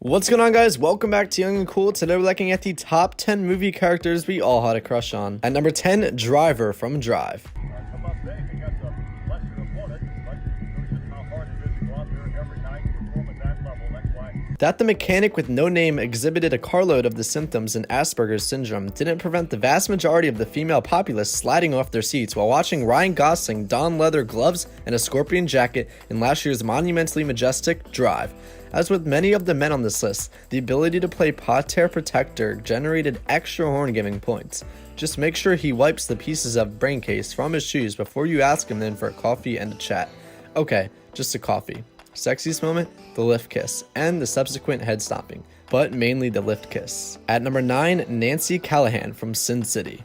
What's going on, guys? Welcome back to Young and Cool. Today we're looking at the top 10 movie characters we all had a crush on. At number 10, Driver from Drive. That the mechanic with no name exhibited a carload of the symptoms in Asperger's syndrome didn't prevent the vast majority of the female populace sliding off their seats while watching Ryan Gosling don leather gloves and a scorpion jacket in last year's monumentally majestic Drive. As with many of the men on this list, the ability to play Pater Protector generated extra horn-giving points. Just make sure he wipes the pieces of brain case from his shoes before you ask him in for a coffee and a chat. Okay, just a coffee. Sexiest moment? The lift kiss, and the subsequent head stomping, but mainly the lift kiss. At number 9, Nancy Callahan from Sin City.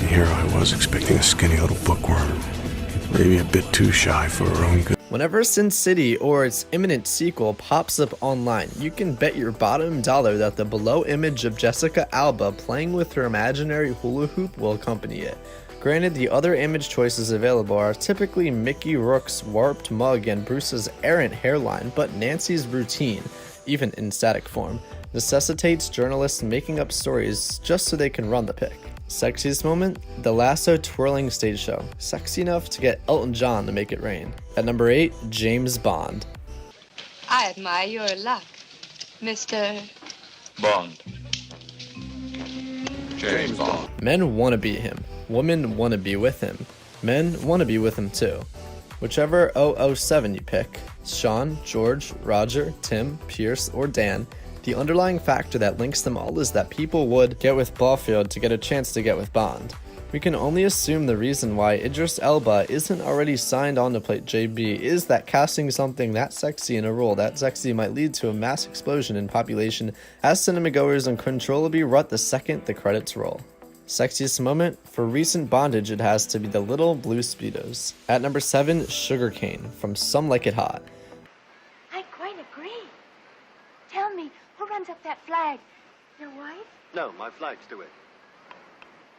Here I was expecting a skinny little bookworm, maybe a bit too shy for her own good. Whenever Sin City or its imminent sequel pops up online, you can bet your bottom dollar that the below image of Jessica Alba playing with her imaginary hula hoop will accompany it. Granted, the other image choices available are typically Mickey Rourke's warped mug and Bruce's errant hairline, but Nancy's routine, even in static form, necessitates journalists making up stories just so they can run the pic. Sexiest moment? The lasso twirling stage show. Sexy enough to get Elton John to make it rain. At number 8, James Bond. I admire your luck, Mr. Bond. James Bond. Men want to be him. Women want to be with him. Men want to be with him too. Whichever 007 you pick, Sean, George, Roger, Tim, Pierce, or Dan, the underlying factor that links them all is that people would get with Blofeld to get a chance to get with Bond. We can only assume the reason why Idris Elba isn't already signed on to play JB is that casting something that sexy in a role that sexy might lead to a mass explosion in population as cinemagoers uncontrollably rut the second the credits roll. Sexiest moment? For recent bondage, it has to be the little blue Speedos. At number 7, Sugarcane from Some Like It Hot. I quite agree. Tell me, who runs up that flag? Your wife? No, my flags do it.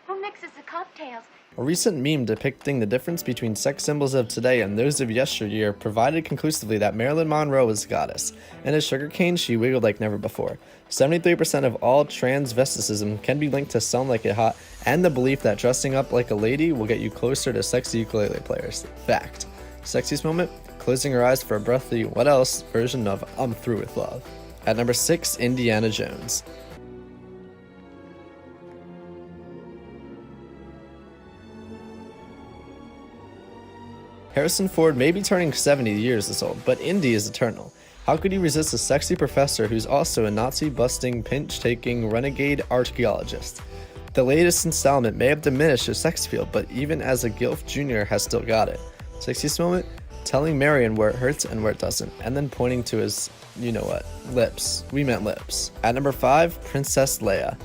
Who mixes the cocktails? A recent meme depicting the difference between sex symbols of today and those of yesteryear provided conclusively that Marilyn Monroe was a goddess, and as Sugarcane she wiggled like never before. 73% of all transvesticism can be linked to Some Like It Hot and the belief that dressing up like a lady will get you closer to sexy ukulele players. Fact. Sexiest moment? Closing her eyes for a breathy what else version of I'm Through With Love. At number 6, Indiana Jones. Harrison Ford may be turning 70 years this old, but Indy is eternal. How could he resist a sexy professor who's also a Nazi-busting, pinch-taking, renegade archaeologist? The latest installment may have diminished his sex appeal, but even as a Gilf Jr. has still got it. Sexiest moment? Telling Marion where it hurts and where it doesn't, and then pointing to his, you know what, lips. We meant lips. At number 5, Princess Leia.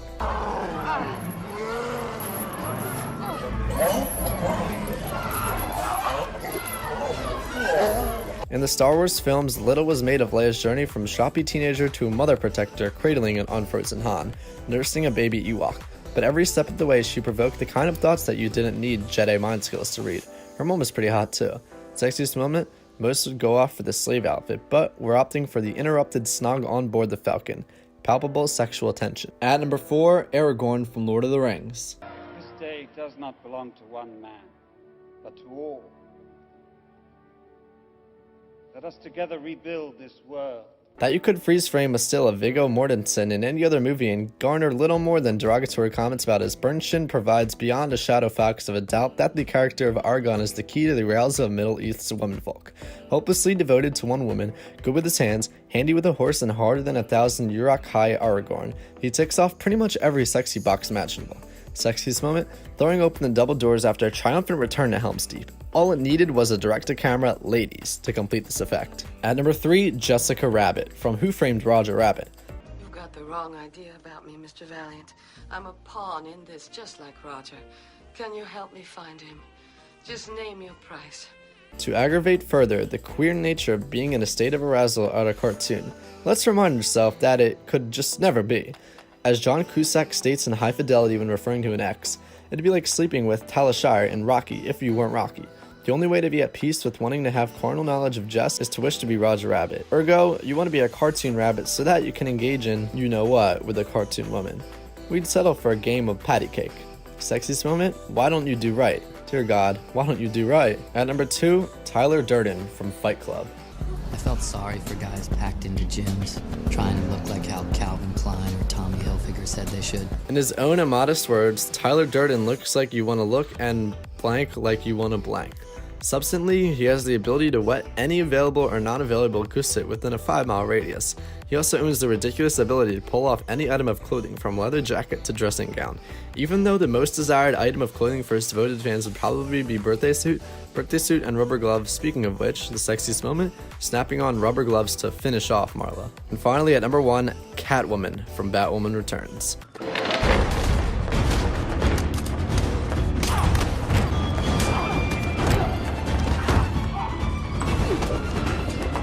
In the Star Wars films, little was made of Leia's journey from shoppy teenager to a mother protector cradling an unfrozen Han, nursing a baby Ewok. But every step of the way, she provoked the kind of thoughts that you didn't need Jedi mind skills to read. Her mom was pretty hot too. Sexiest moment? Most would go off for the slave outfit, but we're opting for the interrupted snog on board the Falcon. Palpable sexual tension. At number 4, Aragorn from Lord of the Rings. This day does not belong to one man, but to all. Let us together rebuild this world. That you could freeze frame a still of Viggo Mortensen in any other movie and garner little more than derogatory comments about his burnt shin provides beyond a shadow fox of a doubt that the character of Aragorn is the key to the rails of Middle East's womenfolk. Hopelessly devoted to one woman, good with his hands, handy with a horse, and harder than 1,000 Uruk high Aragorn, he ticks off pretty much every sexy box imaginable. Sexiest moment? Throwing open the double doors after a triumphant return to Helm's Deep. All it needed was a direct-to-camera ladies to complete this effect. At number 3, Jessica Rabbit from Who Framed Roger Rabbit. You've got the wrong idea about me, Mr. Valiant. I'm a pawn in this, just like Roger. Can you help me find him? Just name your price. To aggravate further the queer nature of being in a state of arousal at a cartoon, let's remind yourself that it could just never be. As John Cusack states in High Fidelity when referring to an ex, it'd be like sleeping with Talia Shire in Rocky if you weren't Rocky. The only way to be at peace with wanting to have carnal knowledge of Jess is to wish to be Roger Rabbit. Ergo, you want to be a cartoon rabbit so that you can engage in you-know-what with a cartoon woman. We'd settle for a game of patty cake. Sexiest moment? Why don't you do right? Dear God, why don't you do right? At number 2, Tyler Durden from Fight Club. I felt sorry for guys packed into gyms, trying to look like how Calvin Klein or Tommy Hilfiger said they should. In his own immodest words, Tyler Durden looks like you want to look and blank like you want to blank. Subsequently, he has the ability to wet any available or non-available gusset within a 5-mile radius. He also owns the ridiculous ability to pull off any item of clothing from leather jacket to dressing gown. Even though the most desired item of clothing for his devoted fans would probably be birthday suit, and rubber gloves. Speaking of which, the sexiest moment, snapping on rubber gloves to finish off Marla. And finally at number 1, Catwoman from Batwoman Returns.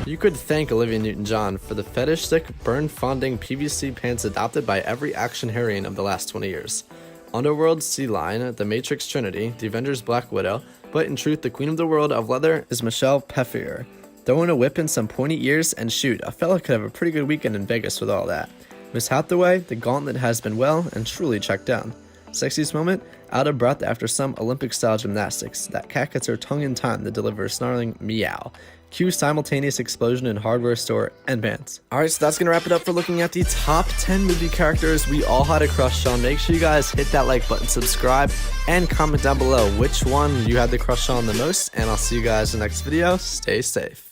You could thank Olivia Newton-John for the fetish-stick, burn-fonding PVC pants adopted by every action heroine of the last 20 years. Underworld's Sea Lion, the Matrix Trinity, the Avengers Black Widow, but in truth, the queen of the world of leather is Michelle Pfeiffer. Throw in a whip and some pointy ears, and shoot, a fella could have a pretty good weekend in Vegas with all that. Miss Hathaway, the gauntlet has been well and truly checked down. Sexiest moment? Out of breath after some Olympic-style gymnastics. That cat gets her tongue in time to deliver a snarling meow. Cue simultaneous explosion in hardware store and bands. Alright, so that's gonna wrap it up for looking at the top 10 movie characters we all had a crush on. Make sure you guys hit that like button, subscribe, and comment down below which one you had the crush on the most, and I'll see you guys in the next video. Stay safe.